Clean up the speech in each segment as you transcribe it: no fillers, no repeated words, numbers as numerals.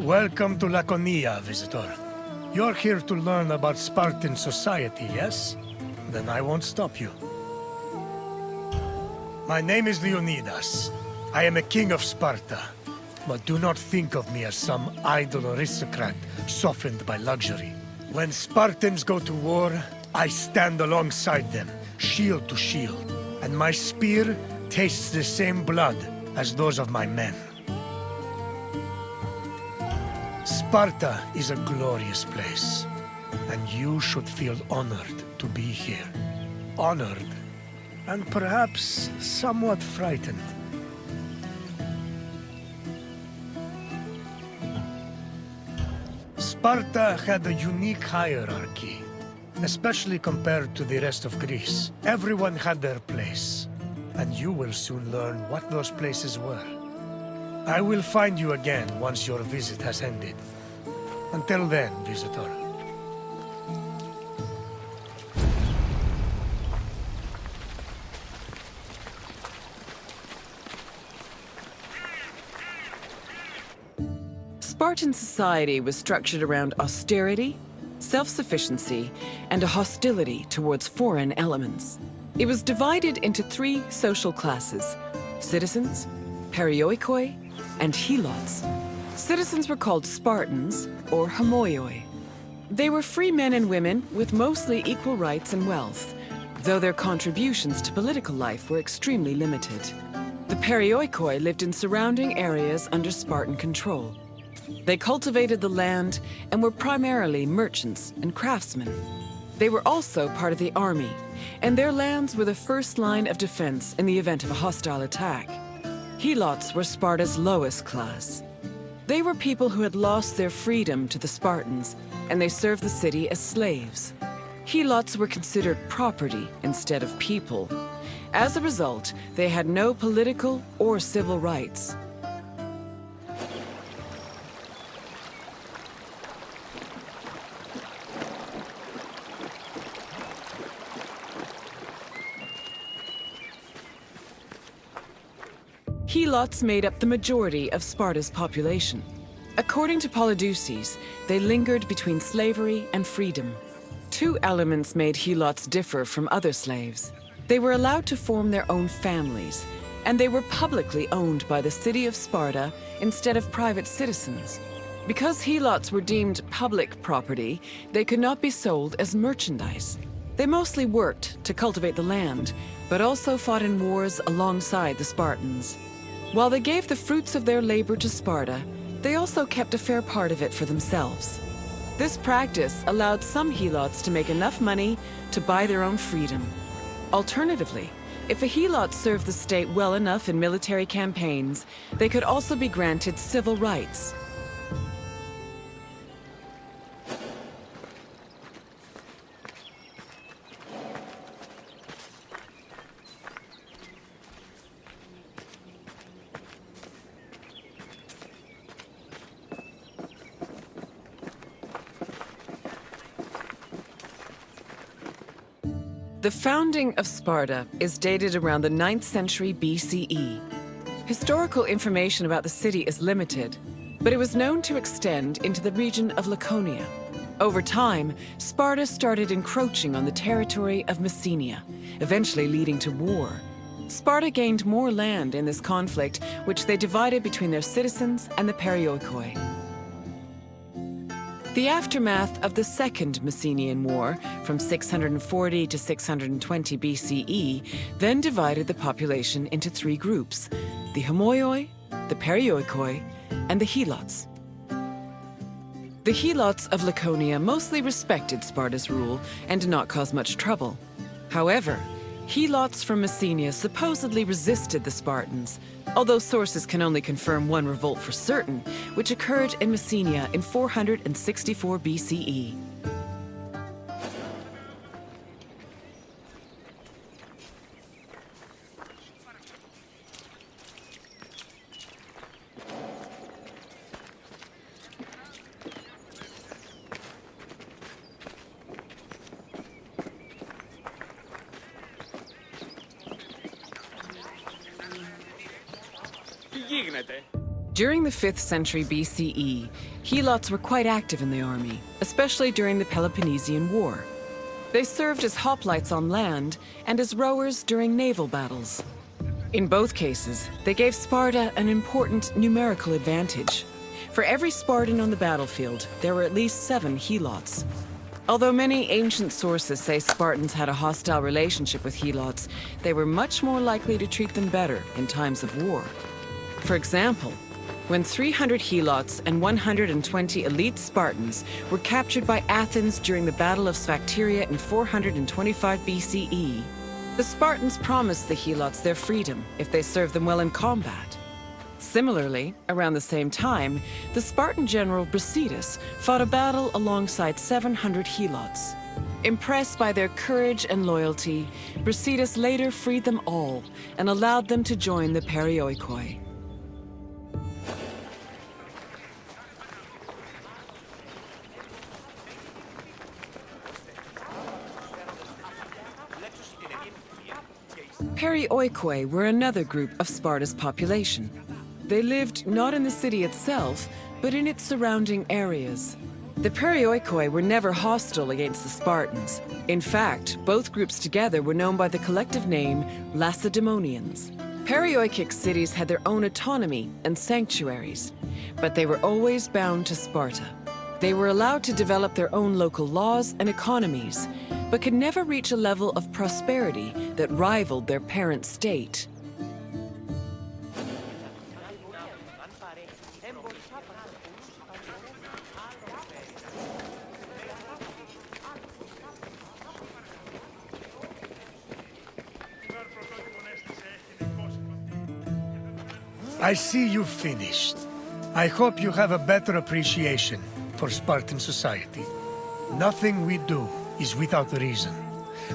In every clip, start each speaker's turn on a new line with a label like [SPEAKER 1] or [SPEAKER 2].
[SPEAKER 1] Welcome to Laconia, visitor. You're here to learn about Spartan society, yes? Then I won't stop you. My name is Leonidas. I am a king of Sparta. But do not think of me as some idle aristocrat softened by luxury. When Spartans go to war, I stand alongside them, shield to shield. And my spear tastes the same blood as those of my men. Sparta is a glorious place, and you should feel honored to be here. Honored, and perhaps somewhat frightened. Sparta had a unique hierarchy, especially compared to the rest of Greece. Everyone had their place, and you will soon learn what those places were. I will find you again once your visit has ended. Until then, visitor.
[SPEAKER 2] Spartan society was structured around austerity, self-sufficiency, and a hostility towards foreign elements. It was divided into three social classes: citizens, perioikoi, and helots. Citizens were called Spartans, or homoioi. They were free men and women with mostly equal rights and wealth, though their contributions to political life were extremely limited. The perioikoi lived in surrounding areas under Spartan control. They cultivated the land and were primarily merchants and craftsmen. They were also part of the army, and their lands were the first line of defense in the event of a hostile attack. Helots were Sparta's lowest class. They were people who had lost their freedom to the Spartans, and they served the city as slaves. Helots were considered property instead of people. As a result, they had no political or civil rights. Helots made up the majority of Sparta's population. According to Polydeuces, they lingered between slavery and freedom. Two elements made Helots differ from other slaves. They were allowed to form their own families, and they were publicly owned by the city of Sparta instead of private citizens. Because Helots were deemed public property, they could not be sold as merchandise. They mostly worked to cultivate the land, but also fought in wars alongside the Spartans. While they gave the fruits of their labor to Sparta, they also kept a fair part of it for themselves. This practice allowed some Helots to make enough money to buy their own freedom. Alternatively, if a Helot served the state well enough in military campaigns, they could also be granted civil rights. The founding of Sparta is dated around the 9th century BCE. Historical information about the city is limited, but it was known to extend into the region of Laconia. Over time, Sparta started encroaching on the territory of Messenia, eventually leading to war. Sparta gained more land in this conflict, which they divided between their citizens and the perioikoi. The aftermath of the Second Messenian War, from 640 to 620 BCE, then divided the population into three groups: the homoioi, the perioikoi, and the helots. The helots of Laconia mostly respected Sparta's rule and did not cause much trouble. However, helots from Messenia supposedly resisted the Spartans, although sources can only confirm one revolt for certain, which occurred in Messenia in 464 BCE.
[SPEAKER 3] Τι γίνεται?
[SPEAKER 2] During the 5th century BCE, helots were quite active in the army, especially during the Peloponnesian War. They served as hoplites on land and as rowers during naval battles. In both cases, they gave Sparta an important numerical advantage. For every Spartan on the battlefield, there were at least 7 helots. Although many ancient sources say Spartans had a hostile relationship with helots, they were much more likely to treat them better in times of war. For example, when 300 helots and 120 elite Spartans were captured by Athens during the Battle of Sphacteria in 425 BCE, the Spartans promised the helots their freedom if they served them well in combat. Similarly, around the same time, the Spartan general Reshade fought a battle alongside 700 helots. Impressed by their courage and loyalty, Reshade later freed them all and allowed them to join the Perioikoi. Perioikoi were another group of Sparta's population. They lived not in the city itself, but in its surrounding areas. The Perioikoi were never hostile against the Spartans. In fact, both groups together were known by the collective name Lacedaemonians. Perioikic cities had their own autonomy and sanctuaries, but they were always bound to Sparta. They were allowed to develop their own local laws and economies, but could never reach a level of prosperity that rivaled their parent state.
[SPEAKER 1] I see you've finished. I hope you have a better appreciation for Spartan society. Nothing we do is without reason,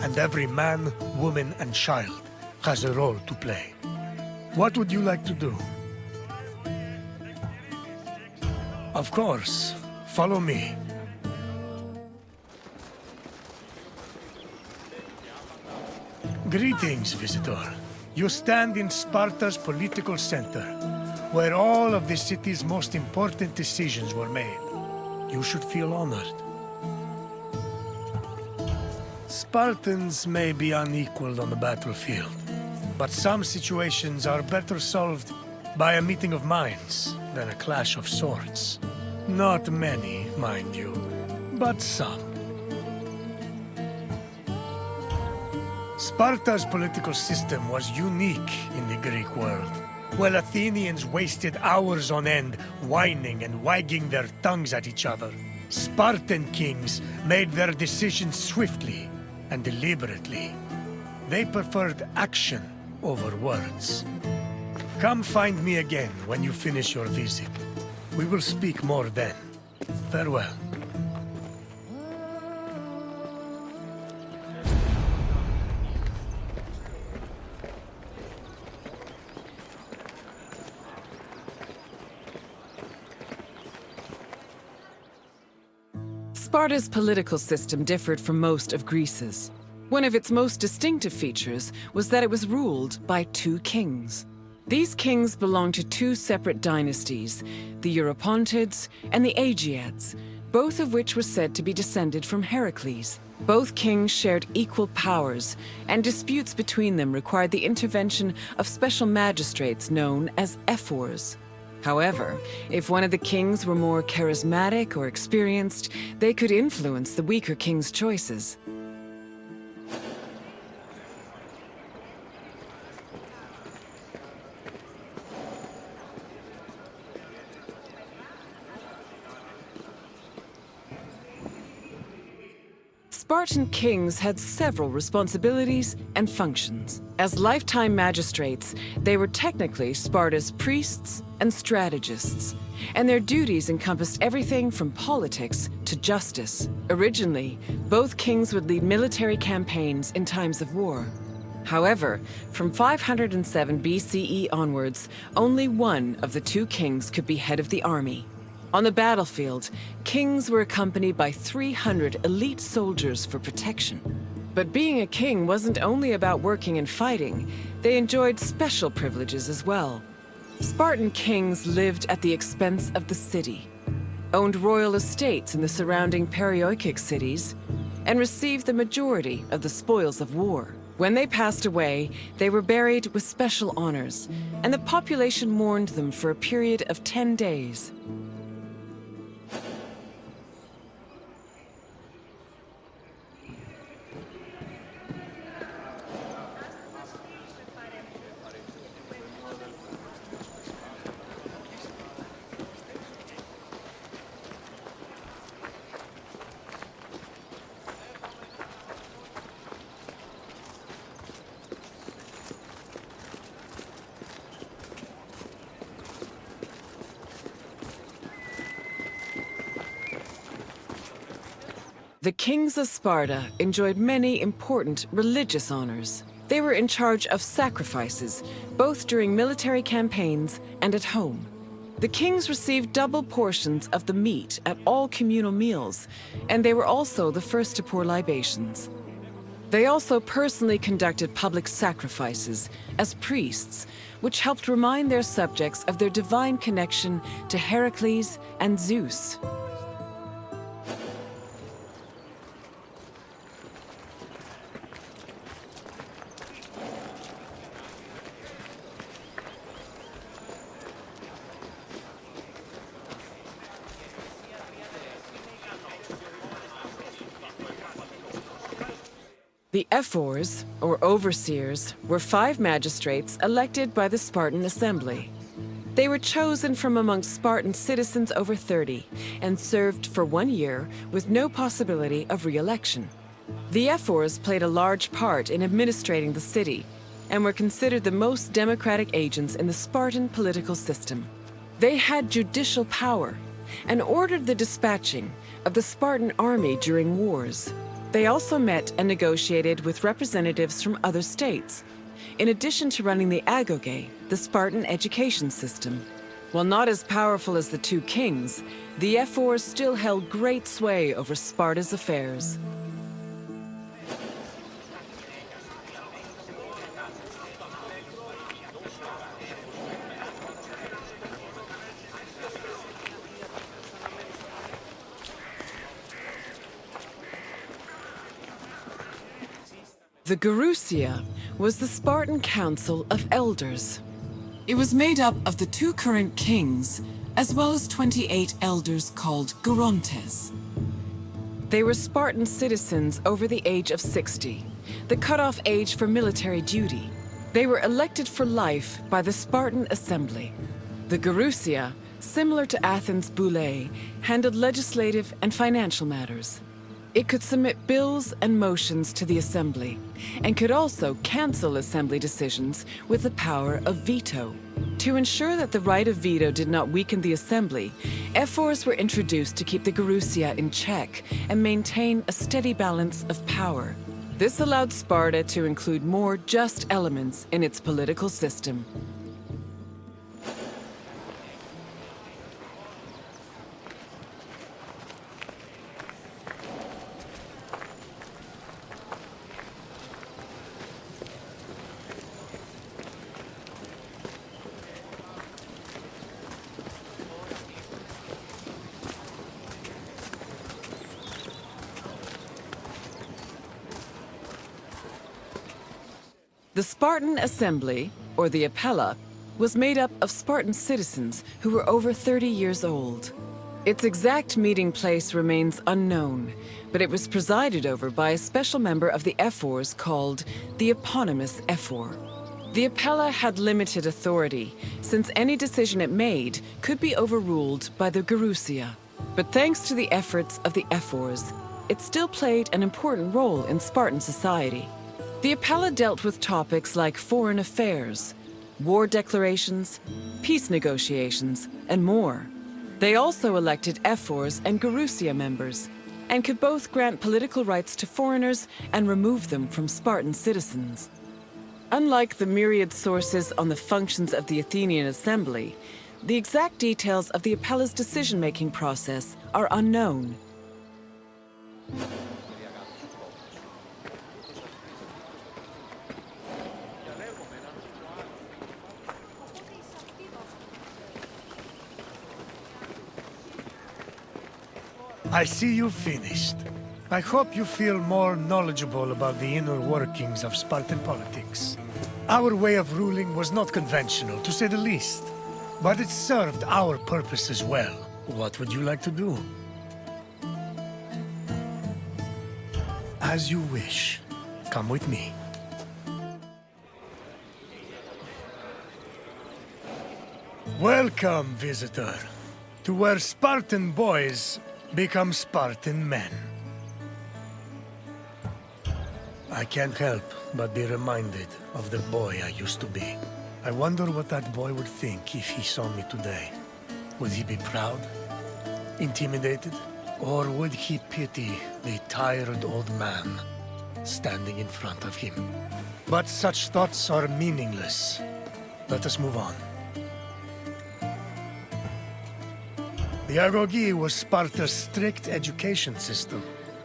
[SPEAKER 1] and every man, woman, and child has a role to play. What would you like to do? Of course. Follow me. Greetings, visitor. You stand in Sparta's political center, where all of the city's most important decisions were made. You should feel honored. Spartans may be unequaled on the battlefield, but some situations are better solved by a meeting of minds than a clash of swords. Not many, mind you, but some. Sparta's political system was unique in the Greek world. While Athenians wasted hours on end whining and wagging their tongues at each other, Spartan kings made their decisions swiftly and deliberately. They preferred action over words. Come find me again when you finish your visit. We will speak more then. Farewell.
[SPEAKER 2] Sparta's political system differed from most of Greece's. One of its most distinctive features was that it was ruled by 2 kings. These kings belonged to 2 separate dynasties, the Eurypontids and the Aegeads, both of which were said to be descended from Heracles. Both kings shared equal powers, and disputes between them required the intervention of special magistrates known as ephors. However, if one of the kings were more charismatic or experienced, they could influence the weaker king's choices. Spartan kings had several responsibilities and functions. As lifetime magistrates, they were technically Sparta's priests and strategists, and their duties encompassed everything from politics to justice. Originally, both kings would lead military campaigns in times of war. However, from 507 BCE onwards, only one of the 2 kings could be head of the army. On the battlefield, kings were accompanied by 300 elite soldiers for protection. But being a king wasn't only about working and fighting. They enjoyed special privileges as well. Spartan kings lived at the expense of the city, owned royal estates in the surrounding Perioikic cities, and received the majority of the spoils of war. When they passed away, they were buried with special honors, and the population mourned them for a period of 10 days. The kings of Sparta enjoyed many important religious honors. They were in charge of sacrifices, both during military campaigns and at home. The kings received double portions of the meat at all communal meals, and they were also the first to pour libations. They also personally conducted public sacrifices as priests, which helped remind their subjects of their divine connection to Heracles and Zeus. The ephors, or overseers, were 5 magistrates elected by the Spartan assembly. They were chosen from amongst Spartan citizens over 30 and served for 1 year with no possibility of re-election. The ephors played a large part in administrating the city and were considered the most democratic agents in the Spartan political system. They had judicial power and ordered the dispatching of the Spartan army during wars. They also met and negotiated with representatives from other states, in addition to running the agoge, the Spartan education system. While not as powerful as the 2 kings, the ephors still held great sway over Sparta's affairs. The Gerousia was the Spartan Council of Elders. It was made up of the 2 current kings, as well as 28 elders called Gerontes. They were Spartan citizens over the age of 60, the cutoff age for military duty. They were elected for life by the Spartan Assembly. The Gerousia, similar to Athens' Boulé, handled legislative and financial matters. It could submit bills and motions to the Assembly, and could also cancel Assembly decisions with the power of veto. To ensure that the right of veto did not weaken the Assembly, ephors were introduced to keep the Gerousia in check and maintain a steady balance of power. This allowed Sparta to include more just elements in its political system. The Spartan Assembly, or the Apella, was made up of Spartan citizens who were over 30 years old. Its exact meeting place remains unknown, but it was presided over by a special member of the ephors called the eponymous ephor. The Apella had limited authority, since any decision it made could be overruled by the Gerousia. But thanks to the efforts of the ephors, it still played an important role in Spartan society. The Apella dealt with topics like foreign affairs, war declarations, peace negotiations, and more. They also elected ephors and Gerousia members, and could both grant political rights to foreigners and remove them from Spartan citizens. Unlike the myriad sources on the functions of the Athenian Assembly, the exact details of the Apella's decision-making process are unknown.
[SPEAKER 1] I see you finished. I hope you feel more knowledgeable about the inner workings of Spartan politics. Our way of ruling was not conventional, to say the least. But it served our purposes well. What would you like to do? As you wish. Come with me. Welcome, visitor, to where Spartan boys become Spartan men. I can't help but be reminded of the boy I used to be. I wonder what that boy would think if he saw me today. Would he be proud? Intimidated? Or would he pity the tired old man standing in front of him? But such thoughts are meaningless. Let us move on. The agoge was Sparta's strict education system.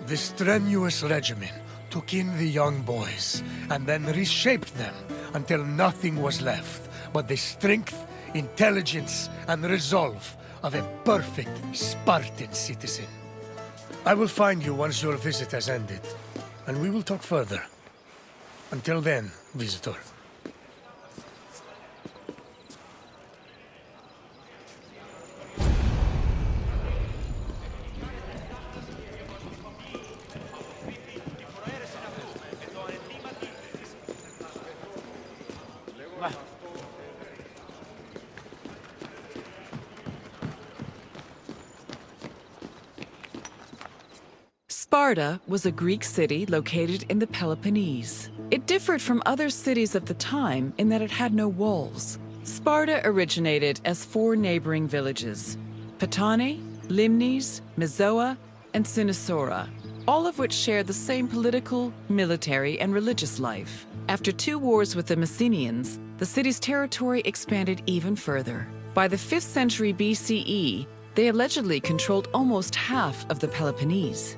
[SPEAKER 1] The strenuous regimen took in the young boys and then reshaped them until nothing was left but the strength, intelligence, and resolve of a perfect Spartan citizen. I will find you once your visit has ended, and we will talk further. Until then, visitor.
[SPEAKER 2] Sparta was a Greek city located in the Peloponnese. It differed from other cities of the time in that it had no walls. Sparta originated as 4 neighboring villages: Patane, Limnes, Mizoa, and Cynosura, all of which shared the same political, military, and religious life. After 2 wars with the Messenians, the city's territory expanded even further. By the 5th century BCE, they allegedly controlled almost half of the Peloponnese.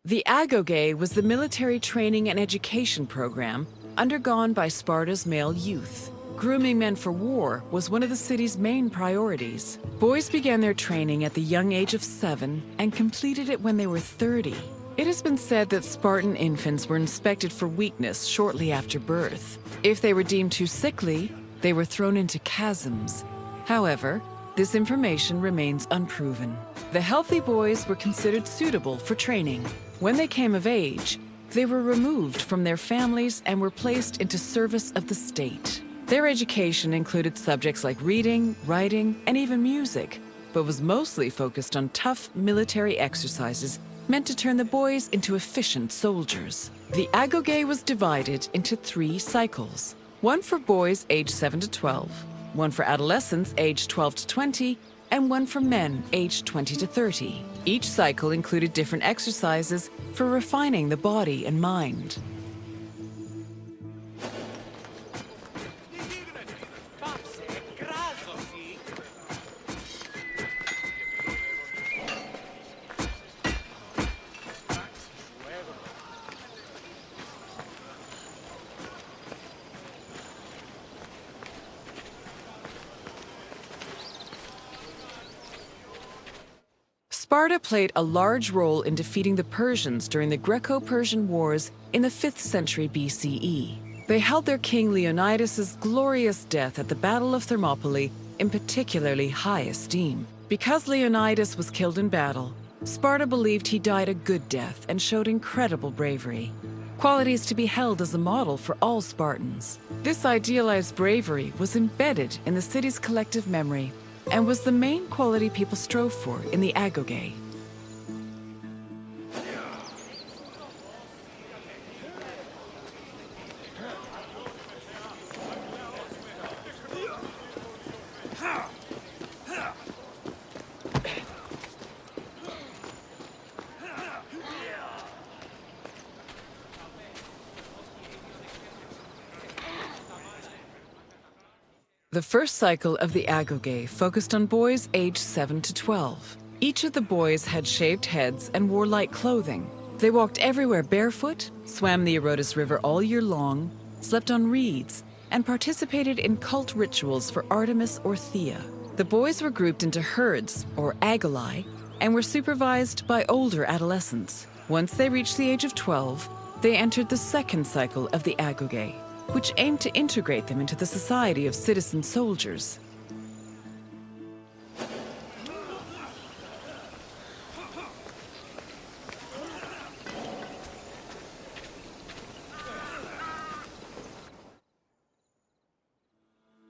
[SPEAKER 2] The agoge was the military training and education program undergone by Sparta's male youth. Grooming men for war was one of the city's main priorities. Boys began their training at the young age of 7 and completed it when they were 30. It has been said that Spartan infants were inspected for weakness shortly after birth. If they were deemed too sickly, they were thrown into chasms. However, this information remains unproven. The healthy boys were considered suitable for training. When they came of age, they were removed from their families and were placed into service of the state. Their education included subjects like reading, writing, and even music, but was mostly focused on tough military exercises meant to turn the boys into efficient soldiers. The agoge was divided into 3 cycles: one for boys aged 7 to 12, one for adolescents aged 12 to 20, and one for men aged 20 to 30. Each cycle included different exercises for refining the body and mind. Sparta played a large role in defeating the Persians during the Greco-Persian Wars in the 5th century BCE. They held their king Leonidas' glorious death at the Battle of Thermopylai in particularly high esteem. Because Leonidas was killed in battle, Sparta believed he died a good death and showed incredible bravery, qualities to be held as a model for all Spartans. This idealized bravery was embedded in the city's collective memory and was the main quality people strove for in the agoge. The first cycle of the agoge focused on boys aged 7 to 12. Each of the boys had shaved heads and wore light clothing. They walked everywhere barefoot, swam the Eurotas River all year long, slept on reeds, and participated in cult rituals for Artemis or Thea. The boys were grouped into herds, or agoli, and were supervised by older adolescents. Once they reached the age of 12, they entered the second cycle of the agoge, which aimed to integrate them into the society of citizen soldiers.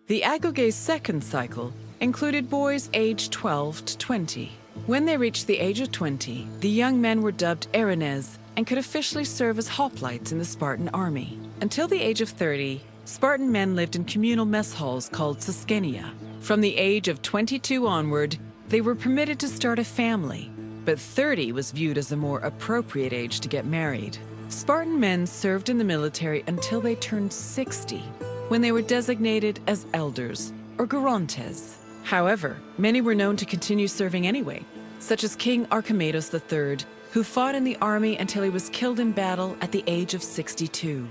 [SPEAKER 2] The agoge's second cycle included boys aged 12 to 20. When they reached the age of 20, the young men were dubbed Erines and could officially serve as hoplites in the Spartan army. Until the age of 30, Spartan men lived in communal mess halls called Sosgenia. From the age of 22 onward, they were permitted to start a family, but 30 was viewed as a more appropriate age to get married. Spartan men served in the military until they turned 60, when they were designated as elders, or gerontes. However, many were known to continue serving anyway, such as King Archimedes III, who fought in the army until he was killed in battle at the age of 62.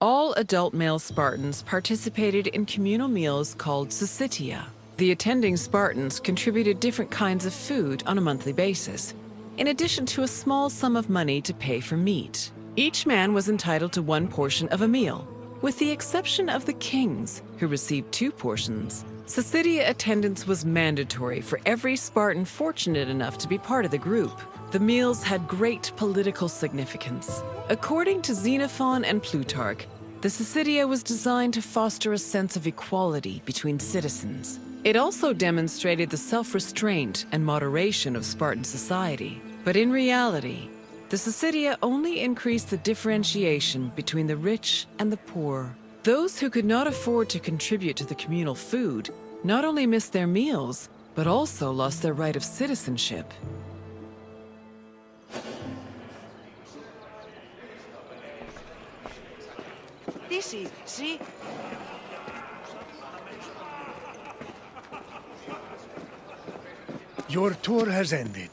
[SPEAKER 2] All adult male Spartans participated in communal meals called syssitia. The attending Spartans contributed different kinds of food on a monthly basis, in addition to a small sum of money to pay for meat. Each man was entitled to one portion of a meal, with the exception of the kings, who received 2 portions. Syssitia attendance was mandatory for every Spartan fortunate enough to be part of the group. The meals had great political significance. According to Xenophon and Plutarch, the syssitia was designed to foster a sense of equality between citizens. It also demonstrated the self-restraint and moderation of Spartan society. But in reality, the syssitia only increased the differentiation between the rich and the poor. Those who could not afford to contribute to the communal food not only missed their meals, but also lost their right of citizenship.
[SPEAKER 3] See?
[SPEAKER 1] Your tour has ended.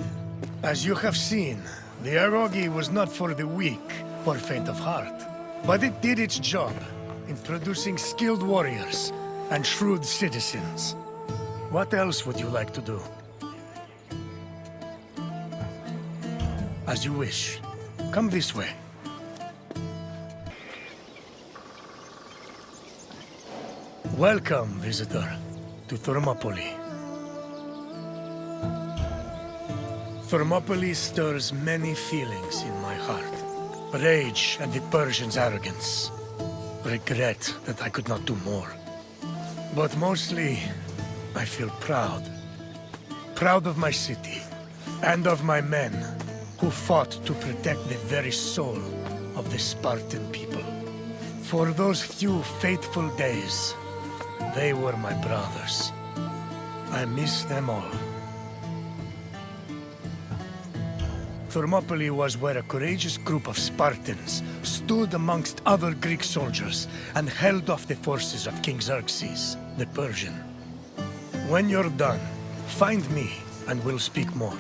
[SPEAKER 1] As you have seen, the agoge was not for the weak or faint of heart, but it did its job in producing skilled warriors and shrewd citizens. What else would you like to do? As you wish. Come this way. Welcome, visitor, to Thermopylae. Thermopylae stirs many feelings in my heart. Rage at the Persians' arrogance. Regret that I could not do more. But mostly, I feel proud. Proud of my city, and of my men, who fought to protect the very soul of the Spartan people. For those few fateful days, they were my brothers. I miss them all. Thermopylae was where a courageous group of Spartans stood amongst other Greek soldiers and held off the forces of King Xerxes, the Persian. When you're done, find me and we'll speak more.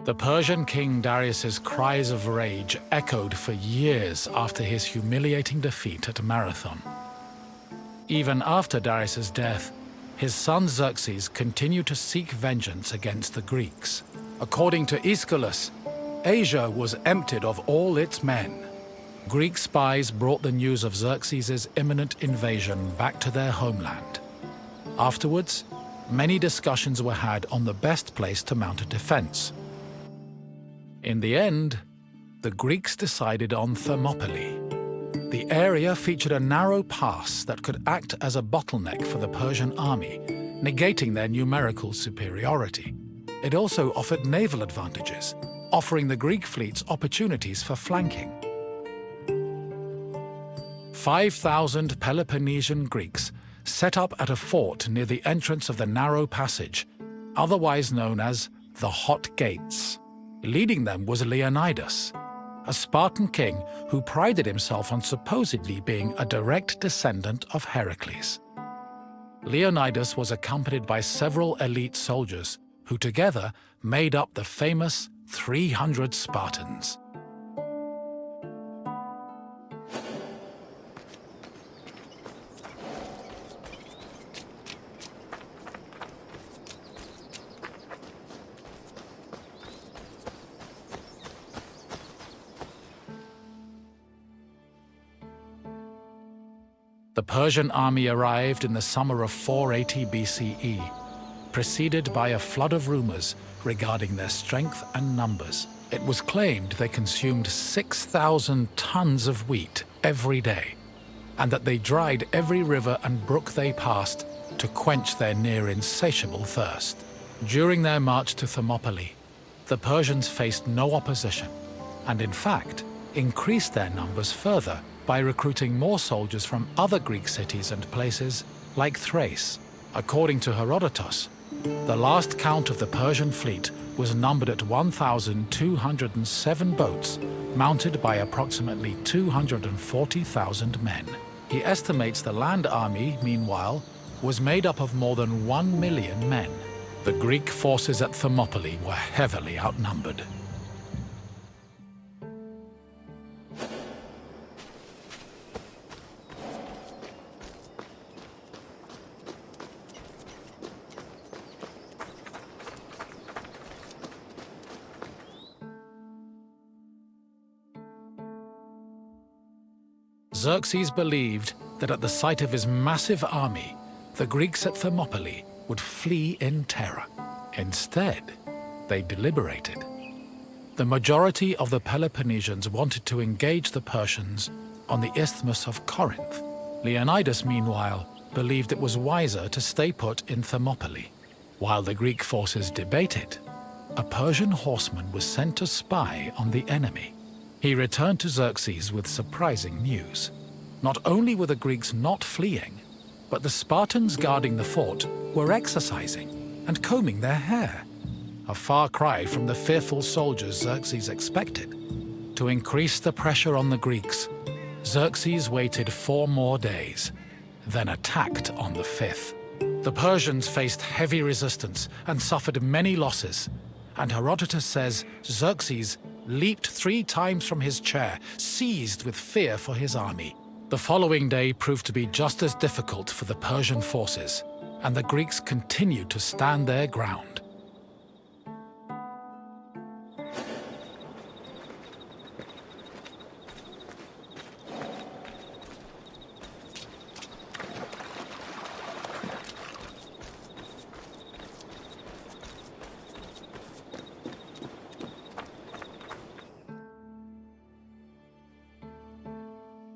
[SPEAKER 4] The Persian king Darius's cries of rage echoed for years after his humiliating defeat at Marathon. Even after Darius's death, his son Xerxes continued to seek vengeance against the Greeks. According to Aeschylus, Asia was emptied of all its men. Greek spies brought the news of Xerxes' imminent invasion back to their homeland. Afterwards, many discussions were had on the best place to mount a defense. In the end, the Greeks decided on Thermopylae. The area featured a narrow pass that could act as a bottleneck for the Persian army, negating their numerical superiority. It also offered naval advantages, offering the Greek fleets opportunities for flanking. 5,000 Peloponnesian Greeks set up at a fort near the entrance of the narrow passage, otherwise known as the Hot Gates. Leading them was Leonidas, a Spartan king who prided himself on supposedly being a direct descendant of Perikles. Leonidas was accompanied by several elite soldiers who together made up the famous 300 Spartans. The Persian army arrived in the summer of 480 BCE, preceded by a flood of rumors regarding their strength and numbers. It was claimed they consumed 6,000 tons of wheat every day, and that they dried every river and brook they passed to quench their near insatiable thirst. During their march to Thermopylae, the Persians faced no opposition, and in fact, increased their numbers further by recruiting more soldiers from other Greek cities and places like Thrace. According to Herodotus, the last count of the Persian fleet was numbered at 1,207 boats, mounted by approximately 240,000 men. He estimates the land army, meanwhile, was made up of more than 1 million men. The Greek forces at Thermopylae were heavily outnumbered. Xerxes believed that at the sight of his massive army, the Greeks at Thermopylae would flee in terror. Instead, they deliberated. The majority of the Peloponnesians wanted to engage the Persians on the Isthmus of Corinth. Leonidas, meanwhile, believed it was wiser to stay put in Thermopylae. While the Greek forces debated, a Persian horseman was sent to spy on the enemy. He returned to Xerxes with surprising news. Not only were the Greeks not fleeing, but the Spartans guarding the fort were exercising and combing their hair. A far cry from the fearful soldiers Xerxes expected. To increase the pressure on the Greeks, Xerxes waited 4 more days, then attacked on the 5th. The Persians faced heavy resistance and suffered many losses, and Herodotus says Xerxes leaped 3 times from his chair, seized with fear for his army. The following day proved to be just as difficult for the Persian forces, and the Greeks continued to stand their ground.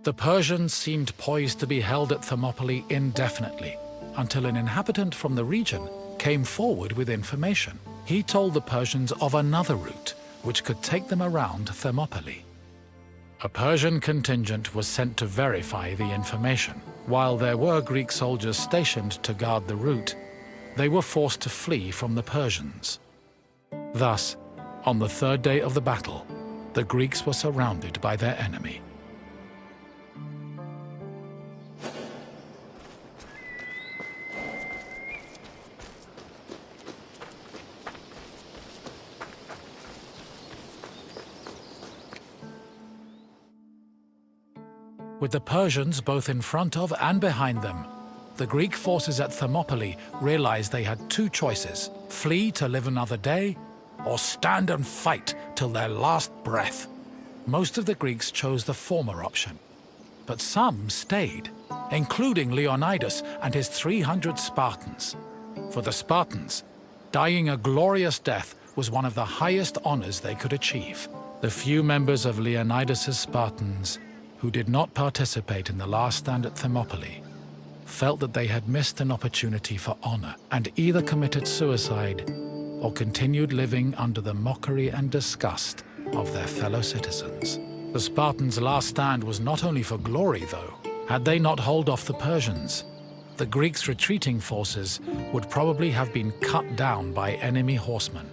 [SPEAKER 4] The Persians seemed poised to be held at Thermopylae indefinitely, until an inhabitant from the region came forward with information. He told the Persians of another route which could take them around Thermopylae. A Persian contingent was sent to verify the information. While there were Greek soldiers stationed to guard the route, they were forced to flee from the Persians. Thus, on the 3rd day of the battle, the Greeks were surrounded by their enemy. With the Persians both in front of and behind them, the Greek forces at Thermopylae realized they had 2 choices: flee to live another day, or stand and fight till their last breath. Most of the Greeks chose the former option, but some stayed, including Leonidas and his 300 Spartans. For the Spartans, dying a glorious death was one of the highest honors they could achieve. The few members of Leonidas' Spartans who did not participate in the last stand at Thermopylae felt that they had missed an opportunity for honor and either committed suicide or continued living under the mockery and disgust of their fellow citizens. The Spartans' last stand was not only for glory, though. Had they not held off the Persians, the Greeks' retreating forces would probably have been cut down by enemy horsemen.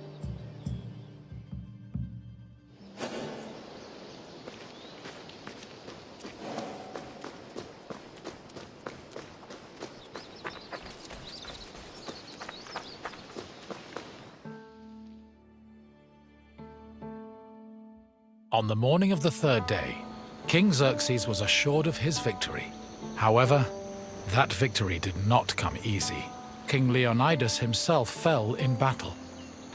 [SPEAKER 4] On the morning of the third day, King Xerxes was assured of his victory. However, that victory did not come easy. King Leonidas himself fell in battle,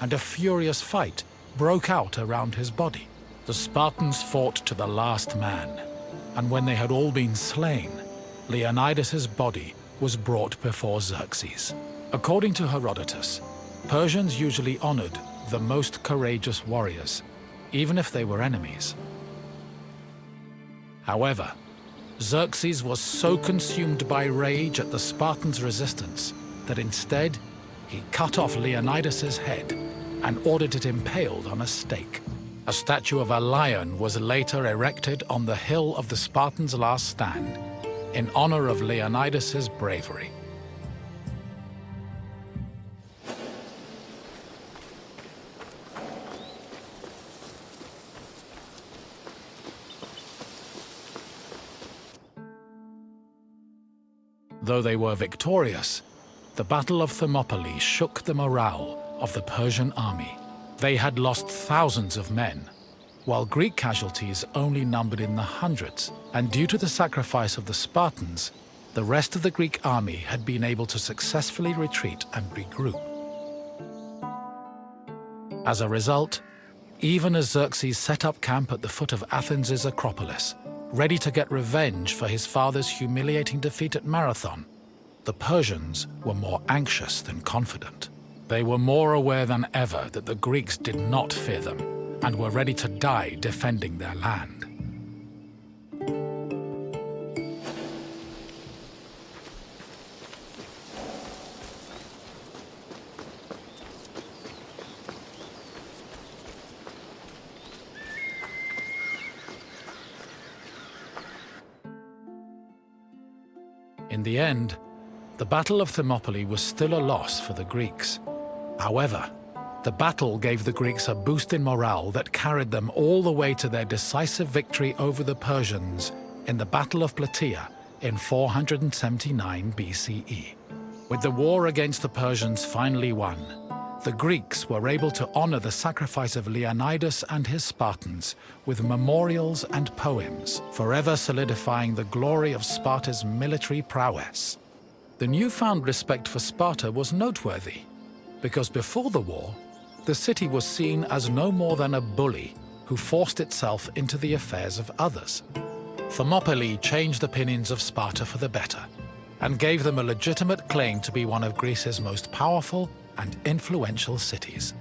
[SPEAKER 4] and a furious fight broke out around his body. The Spartans fought to the last man, and when they had all been slain, Leonidas's body was brought before Xerxes. According to Herodotus, Persians usually honored the most courageous warriors, even if they were enemies. However, Xerxes was so consumed by rage at the Spartans' resistance that instead he cut off Leonidas's head and ordered it impaled on a stake. A statue of a lion was later erected on the hill of the Spartans' last stand in honor of Leonidas's bravery. Though they were victorious, the Battle of Thermopylae shook the morale of the Persian army. They had lost thousands of men, while Greek casualties only numbered in the hundreds, and due to the sacrifice of the Spartans, the rest of the Greek army had been able to successfully retreat and regroup. As a result, even as Xerxes set up camp at the foot of Athens' Acropolis, ready to get revenge for his father's humiliating defeat at Marathon, the Persians were more anxious than confident. They were more aware than ever that the Greeks did not fear them and were ready to die defending their land. In the end, the Battle of Thermopylae was still a loss for the Greeks. However, the battle gave the Greeks a boost in morale that carried them all the way to their decisive victory over the Persians in the Battle of Plataea in 479 BCE. With the war against the Persians finally won, the Greeks were able to honor the sacrifice of Leonidas and his Spartans with memorials and poems, forever solidifying the glory of Sparta's military prowess. The newfound respect for Sparta was noteworthy, because before the war, the city was seen as no more than a bully who forced itself into the affairs of others. Thermopylae changed opinions of Sparta for the better, and gave them a legitimate claim to be one of Greece's most powerful and influential cities.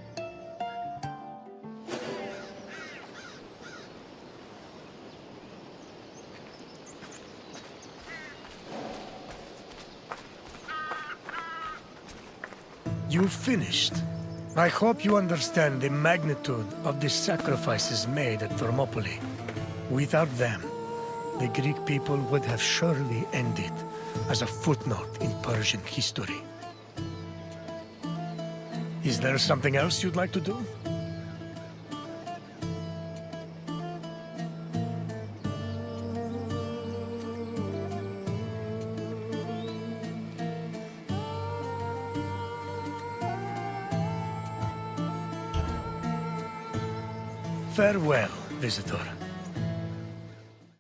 [SPEAKER 1] You've finished. I hope you understand the magnitude of the sacrifices made at Thermopylae. Without them, the Greek people would have surely ended as a footnote in Persian history. Is there something else you'd like to do? Farewell, visitor.